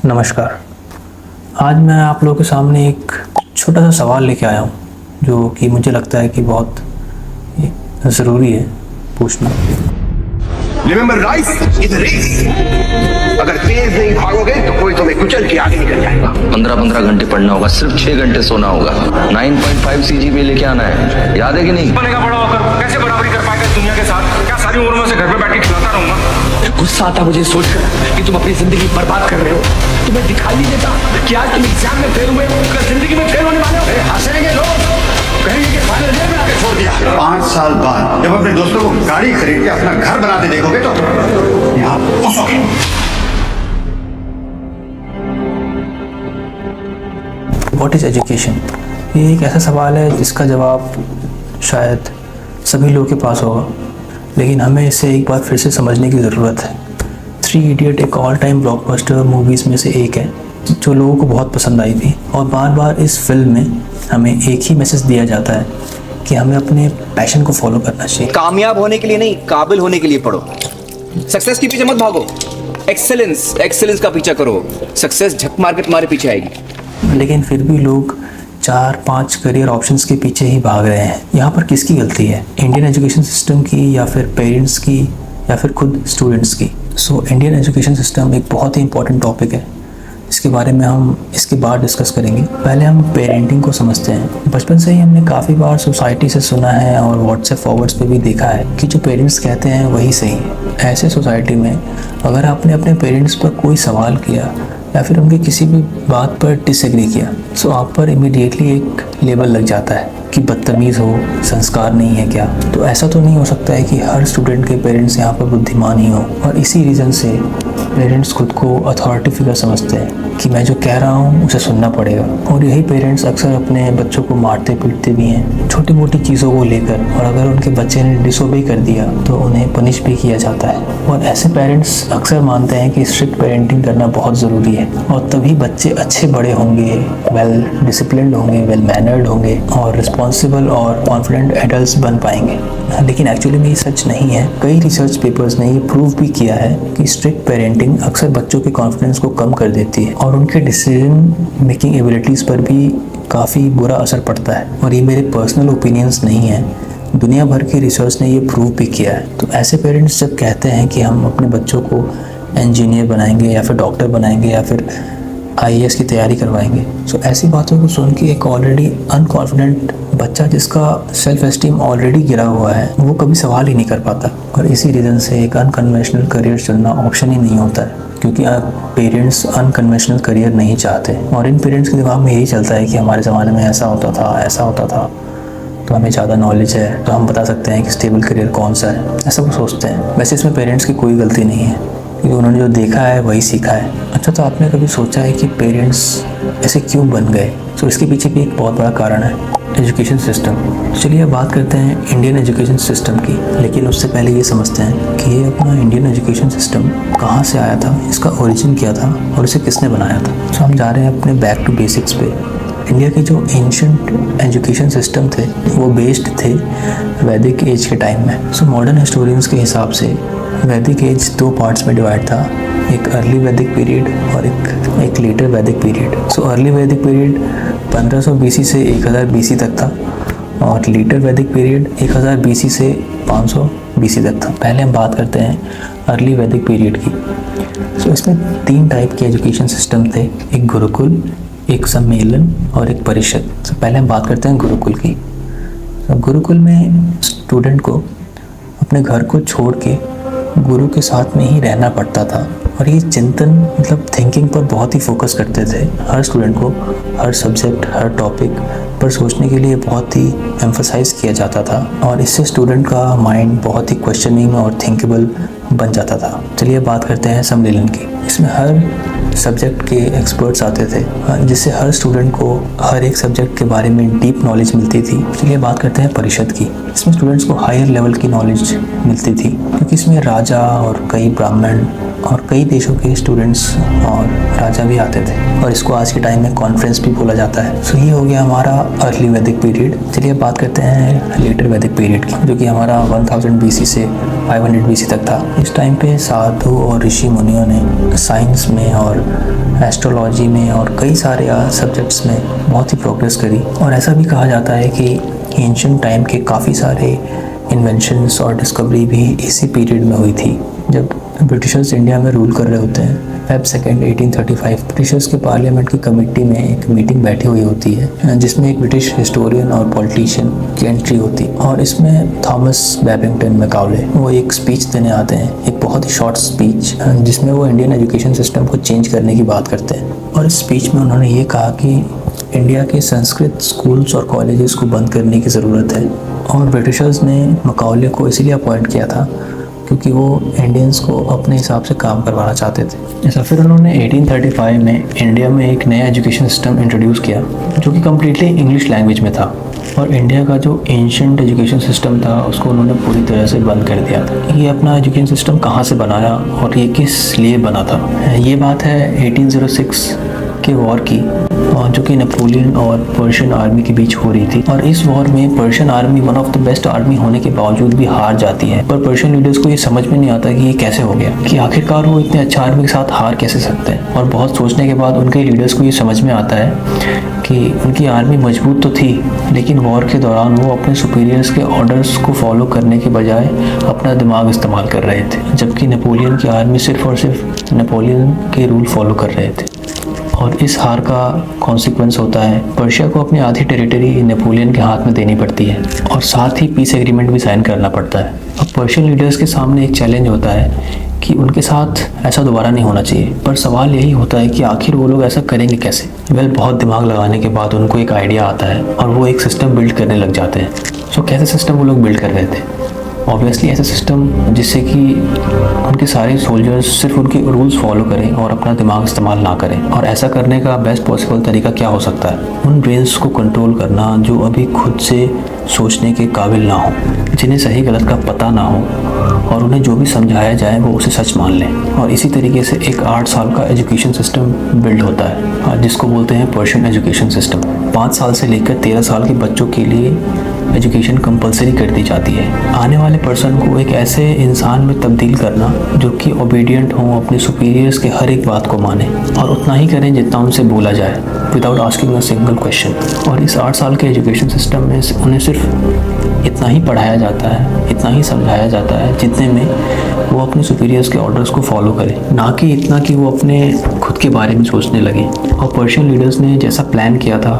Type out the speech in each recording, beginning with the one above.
नमस्कार। आज मैं आप लोगों के सामने एक छोटा सा सवाल लेके आया हूँ जो कि मुझे लगता है कि बहुत ज़रूरी है पूछना। Remember, life is a race. अगर तेज नहीं भागोगे तो कोई तुम्हें कुचल के आगे निकल जाएगा। 15-15 घंटे पढ़ना होगा, सिर्फ 6 घंटे सोना होगा। 9.5 CGPA लेके आना है, याद है कि नहीं? बनेगा बड़ा होकर कैसे बराबरी कर पाएगा दुनिया के साथ? क्या सारी उम्र में से घर पे बैठ के खिलाता रहूंगा? गुस्सा आता मुझे सोचकर कि तुम अपनी जिंदगी बर्बाद कर रहे हो। तुम्हें दिखाई नहीं देता कि आज तुम एग्जाम में फेल हुए, कल जिंदगी में फेल होने वाले हो। हंसेंगे लोग, कहेंगे कि फाइनल ईयर में आके छोड़ दिया। 5 साल बाद जब अपने दोस्तों को गाड़ी खरीद के अपना घर बनाते देखोगे तो यहाँ घुसोगे। What is education? ये एक ऐसा सवाल है जिसका जवाब शायद सभी लोगों के पास होगा, लेकिन हमें इसे एक बार फिर से समझने की ज़रूरत है। 3 इडियट एक ऑल टाइम ब्लॉकबस्टर मूवीज़ में से एक है जो लोगों को बहुत पसंद आई थी, और बार बार इस फिल्म में हमें एक ही मैसेज दिया जाता है कि हमें अपने पैशन को फॉलो करना चाहिए। कामयाब होने के लिए नहीं, काबिल होने के लिए पढ़ो। सक्सेस के पीछे मत भागो, एक्सेलेंस का पीछा करो। सक्सेस झक मार के तुम्हारे पीछे आएगी। लेकिन फिर भी लोग 4-5 करियर ऑप्शंस के पीछे ही भाग रहे हैं। यहाँ पर किसकी गलती है? इंडियन एजुकेशन सिस्टम की, या फिर पेरेंट्स की, या फिर खुद स्टूडेंट्स की? इंडियन एजुकेशन सिस्टम एक बहुत ही इंपॉर्टेंट टॉपिक है। इसके बारे में हम इसके बाद डिस्कस करेंगे। पहले हम पेरेंटिंग को समझते हैं। बचपन से ही हमने काफ़ी बार सोसाइटी से सुना है और व्हाट्सएप फॉरवर्ड्स पे भी देखा है कि जो पेरेंट्स कहते हैं वही सही है। ऐसे सोसाइटी में अगर आपने अपने पेरेंट्स पर कोई सवाल किया या फिर उनकी किसी भी बात पर डिसएग्री किया तो आप पर इमीडिएटली एक लेबल लग जाता है कि बदतमीज़ हो, संस्कार नहीं है क्या। तो ऐसा तो नहीं हो सकता है कि हर स्टूडेंट के पेरेंट्स यहाँ पर बुद्धिमान ही हो, और इसी रीज़न से पेरेंट्स खुद को अथॉरिटी फिगर समझते हैं कि मैं जो कह रहा हूँ उसे सुनना पड़ेगा। और यही पेरेंट्स अक्सर अपने बच्चों को मारते पीटते भी हैं छोटी मोटी चीज़ों को लेकर, और अगर उनके बच्चे ने डिसोबे कर दिया तो उन्हें पनिश भी किया जाता है। और ऐसे पेरेंट्स अक्सर मानते हैं कि स्ट्रिक्ट पेरेंटिंग करना बहुत ज़रूरी है, और तभी बच्चे अच्छे बड़े होंगे, वेल डिसिप्लिन्ड होंगे, वेल मैनर्ड होंगे और रिस्पॉन्सिबल और कॉन्फिडेंट एडल्ट्स बन पाएंगे। लेकिन एक्चुअली में ये सच नहीं है। कई रिसर्च पेपर्स ने ये प्रूव भी किया है कि स्ट्रिक्ट पेरेंटिंग अक्सर बच्चों के कॉन्फिडेंस को कम कर देती है और उनके डिसीजन मेकिंग एबिलिटीज़ पर भी काफ़ी बुरा असर पड़ता है। और ये मेरे पर्सनल ओपिनियंस नहीं है, दुनिया भर की रिसर्च ने ये प्रूव भी किया है। तो ऐसे पेरेंट्स जब कहते हैं कि हम अपने बच्चों को इंजीनियर बनाएंगे या फिर डॉक्टर बनाएंगे या फिर IAS की तैयारी करवाएंगे, तो ऐसी बातों को सुन के एक ऑलरेडी अनकॉन्फिडेंट बच्चा जिसका सेल्फ एस्टीम ऑलरेडी गिरा हुआ है वो कभी सवाल ही नहीं कर पाता। और इसी रीज़न से एक अनकन्वेंशनल करियर चुनना ऑप्शन ही नहीं होता है, क्योंकि पेरेंट्स अनकन्वेंशनल करियर नहीं चाहते। और इन पेरेंट्स के दिमाग में यही चलता है कि हमारे ज़माने में ऐसा होता था, तो हमें ज़्यादा नॉलेज है तो हम बता सकते हैं कि स्टेबल करियर कौन सा है। ऐसा वो सोचते हैं। वैसे इसमें पेरेंट्स की कोई गलती नहीं है, क्योंकि उन्होंने जो देखा है वही सीखा है। अच्छा, तो आपने कभी सोचा है कि पेरेंट्स ऐसे क्यों बन गए? तो इसके पीछे भी एक बहुत बड़ा कारण है, एजुकेशन सिस्टम। चलिए अब बात करते हैं इंडियन एजुकेशन सिस्टम की, लेकिन उससे पहले ये समझते हैं कि ये अपना इंडियन एजुकेशन सिस्टम कहाँ से आया था, इसका ओरिजिन क्या था और इसे किसने बनाया था। तो हम जा रहे हैं अपने बैक टू बेसिक्स पे। इंडिया के जो एंशिएंट एजुकेशन सिस्टम थे वो बेस्ड थे वैदिक एज के टाइम में। सो मॉडर्न हिस्टोरियंस के हिसाब से वैदिक एज 2 पार्ट्स में डिवाइड था, एक अर्ली वैदिक पीरियड और एक लेटर वैदिक पीरियड। सो अर्ली वैदिक पीरियड 1500 BC से 1000 BC तक था, और लेटर वैदिक पीरियड 1000 BC से 500 BC तक था। पहले हम बात करते हैं अर्ली वैदिक पीरियड की। सो इसमें 3 टाइप के एजुकेशन सिस्टम थे, एक गुरुकुल, एक सम्मेलन और एक परिषद। तो पहले हम बात करते हैं गुरुकुल की। तो गुरुकुल में स्टूडेंट को अपने घर को छोड़ के गुरु के साथ में ही रहना पड़ता था, और ये चिंतन मतलब थिंकिंग पर बहुत ही फोकस करते थे। हर स्टूडेंट को हर सब्जेक्ट, हर टॉपिक पर सोचने के लिए बहुत ही एम्फसाइज किया जाता था, और इससे स्टूडेंट का माइंड बहुत ही क्वेश्चनिंग और थिंकेबल बन जाता था। चलिए बात करते हैं सम्मेलन की। इसमें हर सब्जेक्ट के एक्सपर्ट्स आते थे, जिससे हर स्टूडेंट को हर एक सब्जेक्ट के बारे में डीप नॉलेज मिलती थी। चलिए बात करते हैं परिषद की। इसमें स्टूडेंट्स को हायर लेवल की नॉलेज मिलती थी, क्योंकि इसमें राजा और कई ब्राह्मण और कई देशों के स्टूडेंट्स और राजा भी आते थे, और इसको आज के टाइम में कॉन्फ्रेंस भी बोला जाता है। सो ये हो गया हमारा अर्ली वैदिक पीरियड। चलिए अब बात करते हैं लेटर वैदिक पीरियड की, जो कि हमारा 1000 BC से 500 BC तक था। इस टाइम पे साधु और ऋषि मुनियों ने साइंस में और एस्ट्रोलॉजी में और कई सारे सब्जेक्ट्स में बहुत ही प्रोग्रेस करी, और ऐसा भी कहा जाता है कि एंशिएंट टाइम के काफ़ी सारे इन्वेंशंस और डिस्कवरी भी इसी पीरियड में हुई थी, जब ब्रिटिशर्स इंडिया में रूल कर रहे होते हैं। Feb 2, 1835 ब्रिटिशर्स के पार्लियामेंट की कमेटी में एक मीटिंग बैठी हुई होती है, जिसमें एक ब्रिटिश हिस्टोरियन और पॉलिटिशियन की एंट्री होती, और इसमें थॉमस बैबिंगटन मैकाउले वो एक स्पीच देने आते हैं, एक बहुत ही शॉर्ट स्पीच, जिसमें वो इंडियन एजुकेशन सिस्टम को चेंज करने की बात करते हैं। और इस स्पीच में उन्होंने ये कहा कि इंडिया के संस्कृत स्कूल्स और कॉलेजेस को बंद करने की ज़रूरत है, और ब्रिटिशर्स ने मैकाउले को इसीलिए अपॉइंट किया था क्योंकि वो इंडियंस को अपने हिसाब से काम करवाना चाहते थे। ऐसा फिर उन्होंने 1835 में इंडिया में एक नया एजुकेशन सिस्टम इंट्रोड्यूस किया, जो कि कम्प्लीटली इंग्लिश लैंग्वेज में था, और इंडिया का जो एंशिएंट एजुकेशन सिस्टम था उसको उन्होंने पूरी तरह से बंद कर दिया था। ये अपना एजुकेशन सिस्टम कहाँ से बनाया और ये किस लिए बना था? ये बात है 1806 के वॉर की, जो कि नेपोलियन और पर्शियन आर्मी के बीच हो रही थी। और इस वॉर में Persian army one of the best army होने के बावजूद भी हार जाती है। पर पर्शियन लीडर्स को ये समझ में नहीं आता कि ये कैसे हो गया, कि आखिरकार वो इतने अच्छा आर्मी के साथ हार कैसे सकते हैं। और बहुत सोचने के बाद उनके लीडर्स को ये समझ में आता है कि उनकी आर्मी मजबूत तो थी, लेकिन वॉर के दौरान वो अपने सुपीरियर्स के ऑर्डर्स को फॉलो करने के बजाय अपना दिमाग इस्तेमाल कर रहे थे, जबकि नेपोलियन की आर्मी सिर्फ और सिर्फ नेपोलियन के रूल फॉलो कर रहे थे। और इस हार का कॉन्सिक्वेंस होता है पर्शिया को अपनी आधी टेरिटरी नेपोलियन के हाथ में देनी पड़ती है, और साथ ही पीस एग्रीमेंट भी साइन करना पड़ता है। अब पर्शियन लीडर्स के सामने एक चैलेंज होता है कि उनके साथ ऐसा दोबारा नहीं होना चाहिए, पर सवाल यही होता है कि आखिर वो लोग ऐसा करेंगे कैसे। बहुत दिमाग लगाने के बाद उनको एक आइडिया आता है और वो एक सिस्टम बिल्ड करने लग जाते हैं। सो कैसे सिस्टम वो लोग बिल्ड कर रहे थे? ऑब्वियसली ऐसा सिस्टम जिससे कि उनके सारे सोल्जर्स सिर्फ उनके रूल्स फॉलो करें और अपना दिमाग इस्तेमाल ना करें। और ऐसा करने का बेस्ट पॉसिबल तरीका क्या हो सकता है? उन ब्रेन्स को कंट्रोल करना जो अभी खुद से सोचने के काबिल ना हो, जिन्हें सही गलत का पता ना हो, और उन्हें जो भी समझाया जाए वो उसे सच मान लें। और इसी तरीके से एक 8 साल का एजुकेशन सिस्टम बिल्ड होता है, जिसको बोलते हैं पर्शियन एजुकेशन सिस्टम। 5 साल से लेकर 13 साल के बच्चों के लिए एजुकेशन कंपलसरी कर दी जाती है। आने वाले पर्सन को एक ऐसे इंसान में तब्दील करना जो कि ओबीडियंट हो, अपने सुपीरियर्स के हर एक बात को माने और उतना ही करें जितना उनसे बोला जाए, without asking a single question. और इस 8 साल के एजुकेशन सिस्टम में उन्हें सिर्फ इतना ही पढ़ाया जाता है, इतना ही समझाया जाता है जितने में वो अपने सुपीरियर्स के ऑर्डर्स को फॉलो करें, ना कि इतना कि वो अपने खुद के बारे में सोचने लगे। और पर्शियन लीडर्स ने जैसा प्लान किया था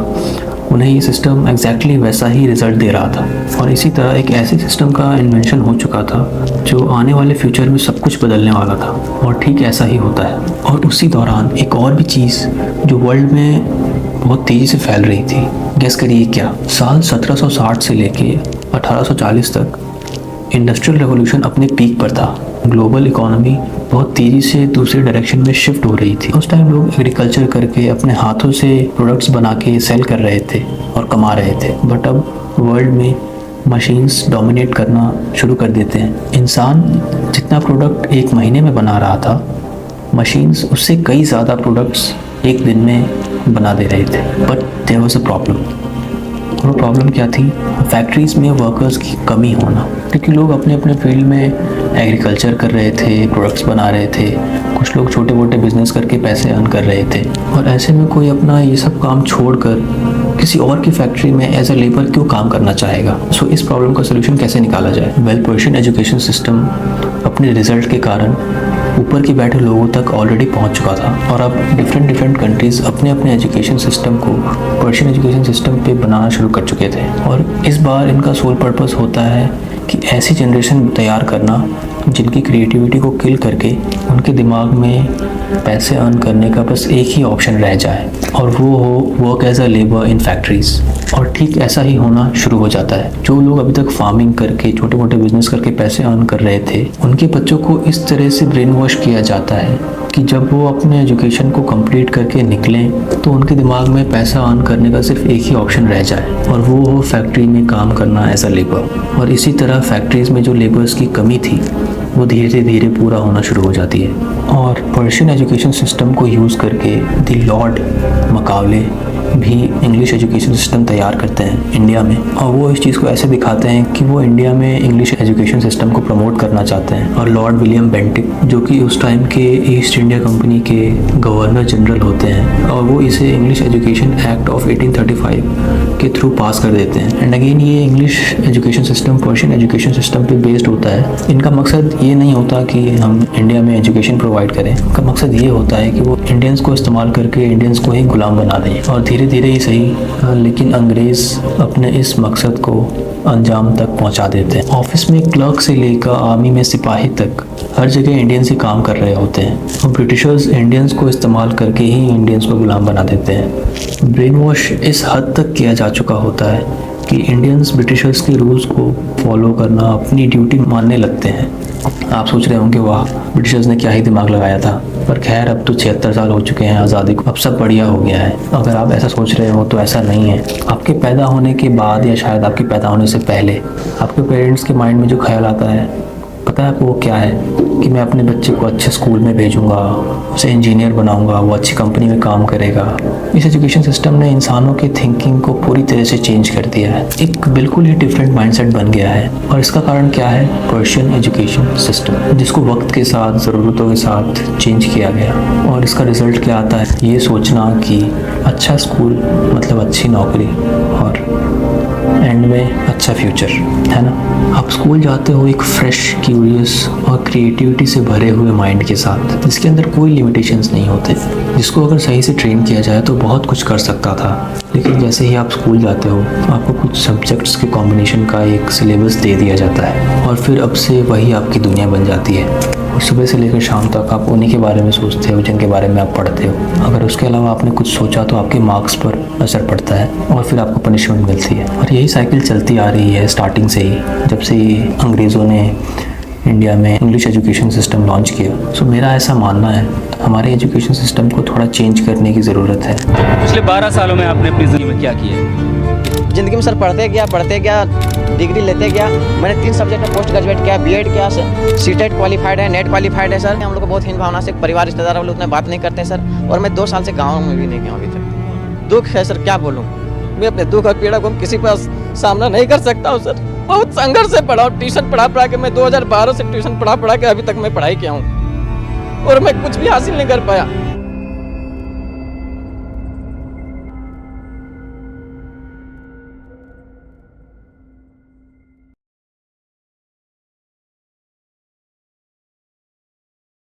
उन्हें ये सिस्टम एग्जैक्टली वैसा ही रिजल्ट दे रहा था। और इसी तरह एक ऐसे सिस्टम का इन्वेंशन हो चुका था जो आने वाले फ्यूचर में सब कुछ बदलने वाला था, और ठीक ऐसा ही होता है। और उसी दौरान एक और भी चीज़ जो वर्ल्ड में बहुत तेज़ी से फैल रही थी, गेस करिए क्या? साल 1760 से लेके 1840 तक इंडस्ट्रियल रेवोल्यूशन अपने पीक पर था। ग्लोबल इकोनॉमी बहुत तेज़ी से दूसरे डायरेक्शन में शिफ्ट हो रही थी। उस टाइम लोग एग्रीकल्चर करके अपने हाथों से प्रोडक्ट्स बना के सेल कर रहे थे और कमा रहे थे। बट अब वर्ल्ड में मशीन्स डोमिनेट करना शुरू कर देते हैं। इंसान जितना प्रोडक्ट एक महीने में बना रहा था, मशीन्स उससे कई ज़्यादा प्रोडक्ट्स एक दिन में बना दे रहे थे। But there was a problem. और वो प्रॉब्लम क्या थी? फैक्ट्रीज़ में वर्कर्स की कमी होना, क्योंकि लोग अपने अपने फील्ड में एग्रीकल्चर कर रहे थे, प्रोडक्ट्स बना रहे थे, कुछ लोग छोटे मोटे बिजनेस करके पैसे अर्न कर रहे थे। और ऐसे में कोई अपना ये सब काम छोड़कर किसी और की फैक्ट्री में एज अ लेबर क्यों काम करना चाहेगा? सो इस प्रॉब्लम का सोल्यूशन कैसे निकाला जाए? पर्शियन एजुकेशन सिस्टम अपने रिजल्ट के कारण ऊपर के बैठे लोगों तक ऑलरेडी पहुंच चुका था, और अब डिफरेंट कंट्रीज़ अपने अपने एजुकेशन सिस्टम को पर्शियन एजुकेशन सिस्टम पे बनाना शुरू कर चुके थे। और इस बार इनका सोल पर्पस होता है कि ऐसी जनरेशन तैयार करना जिनकी क्रिएटिविटी को किल करके उनके दिमाग में पैसे अर्न करने का बस एक ही ऑप्शन रह जाए, और वो हो work as a labour in factories. और ठीक ऐसा ही होना शुरू हो जाता है। जो लोग अभी तक फार्मिंग करके छोटे मोटे बिजनेस करके पैसे अर्न कर रहे थे, उनके बच्चों को इस तरह से ब्रेन वॉश किया जाता है कि जब वो अपने एजुकेशन को कंप्लीट करके निकलें तो उनके दिमाग में पैसा अर्न करने का सिर्फ एक ही ऑप्शन रह जाए, और वो हो फैक्ट्री में काम करना एज अ लेबर। और इसी तरह फैक्ट्रीज़ में जो लेबर्स की कमी थी वो धीरे धीरे पूरा होना शुरू हो जाती है। और पर्शियन एजुकेशन सिस्टम को यूज़ करके द लॉर्ड मकावले भी इंग्लिश एजुकेशन सिस्टम तैयार करते हैं इंडिया में, और वो इस चीज़ को ऐसे दिखाते हैं कि वो इंडिया में इंग्लिश एजुकेशन सिस्टम को प्रमोट करना चाहते हैं। और लॉर्ड विलियम बेंटिक, जो कि उस टाइम के ईस्ट इंडिया कंपनी के गवर्नर जनरल होते हैं, और वो इसे इंग्लिश एजुकेशन एक्ट ऑफ 1835 के थ्रू पास कर देते हैं। एंड अगेन ये English education system Persian education system पे बेस्ड होता है। इनका मकसद ये नहीं होता कि हम इंडिया में एजुकेशन प्रोवाइड करें, इनका मकसद ये होता है कि वो इंडियंस को इस्तेमाल करके इंडियंस को ही गुलाम बना दें। और धीरे धीरे ही सही, लेकिन अंग्रेज़ अपने इस मकसद को अंजाम तक पहुंचा देते हैं। ऑफिस में क्लर्क से लेकर आर्मी में सिपाही तक हर जगह इंडियंस ही काम कर रहे होते हैं, और ब्रिटिशर्स इंडियंस को इस्तेमाल करके ही इंडियंस को गुलाम बना देते हैं। ब्रेन वॉश इस हद तक किया जा चुका होता है कि इंडियंस ब्रिटिशर्स के रूल्स को फॉलो करना अपनी ड्यूटी मानने लगते हैं। आप सोच रहे होंगे वाह, ब्रिटिशर्स ने क्या ही दिमाग लगाया था, पर खैर अब तो 76 साल हो चुके हैं आज़ादी को, अब सब बढ़िया हो गया है। अगर आप ऐसा सोच रहे हो तो ऐसा नहीं है। आपके पैदा होने के बाद या शायद आपके पैदा होने से पहले आपके पेरेंट्स के माइंड में जो ख्याल आता है, पता है आपको वो क्या है? कि मैं अपने बच्चे को अच्छे स्कूल में भेजूंगा, उसे इंजीनियर बनाऊंगा, वो अच्छी कंपनी में काम करेगा। इस एजुकेशन सिस्टम ने इंसानों की थिंकिंग को पूरी तरह से चेंज कर दिया है, एक बिल्कुल ही डिफरेंट माइंडसेट बन गया है। और इसका कारण क्या है? पर्शियन एजुकेशन सिस्टम, जिसको वक्त के साथ, ज़रूरतों के साथ चेंज किया गया। और इसका रिज़ल्ट क्या आता है? ये सोचना कि अच्छा स्कूल मतलब अच्छी नौकरी और एंड में अच्छा फ्यूचर, है ना। आप स्कूल जाते हो एक फ्रेश, क्यूरियस और क्रिएटिविटी से भरे हुए माइंड के साथ, जिसके अंदर कोई लिमिटेशंस नहीं होते, जिसको अगर सही से ट्रेन किया जाए तो बहुत कुछ कर सकता था। लेकिन जैसे ही आप स्कूल जाते हो, आपको कुछ सब्जेक्ट्स के कॉम्बिनेशन का एक सिलेबस दे दिया जाता है, और फिर अब से वही आपकी दुनिया बन जाती है। और सुबह से लेकर शाम तक आप उन्हीं के बारे में सोचते हो जिनके बारे में आप पढ़ते हो। अगर उसके अलावा आपने कुछ सोचा तो आपके मार्क्स पर असर पड़ता है और फिर आपको पनिशमेंट मिलती है। और यही साइकिल चलती आ रही है स्टार्टिंग से ही, जब से अंग्रेज़ों ने इंडिया में इंग्लिश एजुकेशन सिस्टम लॉन्च किया। सो मेरा ऐसा मानना है हमारे एजुकेशन सिस्टम को थोड़ा चेंज करने की ज़रूरत है। पिछले 12 सालों में आपने अपनी ज़िंदगी में क्या किया? ज़िंदगी में सर पढ़ते गया, डिग्री लेते गया। मैंने 3 सब्जेक्ट में पोस्ट ग्रेजुएट किया, बीएड किया, सीटेट क्वालिफाइड है, नेट क्वालिफाइड है सर। हम लोग को बहुत हीन भावना से परिवार रिश्तेदार वाले उतना बात नहीं करते हैं सर। और मैं 2 साल से गाँव में भी नहीं गया अभी तक। दुख है सर, क्या बोलूँ। मैं अपने दुख और पीड़ा को किसी पर सामना नहीं कर सकता हूँ सर। बहुत संघर्ष से पढ़ा हूँ, ट्यूशन पढ़ा के मैं 2012 से ट्यूशन पढ़ा के अभी तक मैं पढ़ाई किया हूँ, और मैं कुछ भी हासिल नहीं कर पाया।